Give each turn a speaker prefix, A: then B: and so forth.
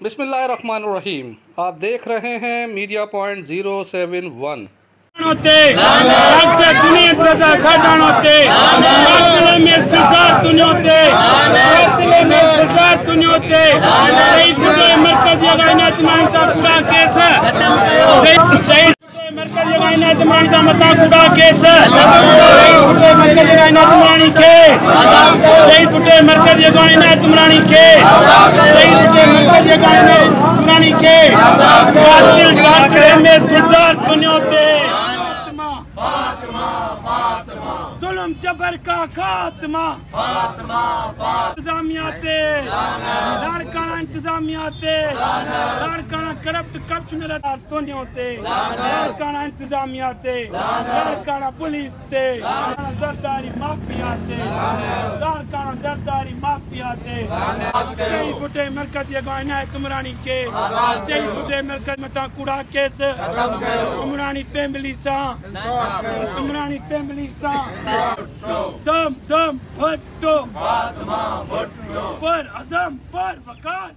A: बिस्मिल्लाहिर्रहमानिर्रहीम। आप देख रहे हैं मीडिया पॉइंट 071।
B: जुल्म जबर का खात्मा, इंतजामियाते लाड़काना इंतजामियाते लाड़काना करप्ट करप्शनल तोनियोते लाड़काना इंतजामियाते लाड़काना पुलिस ते दरदारी माफियाते लाड़काना दरदारी माफियाते चई बुटे मरकज यगाना तुमरानी के चई बुटे मरकज मता कूड़ा केस तुमरानी फैमिली सा तुमरानी फैमिली सा दम दम भट्टो पर अज़म पर वकार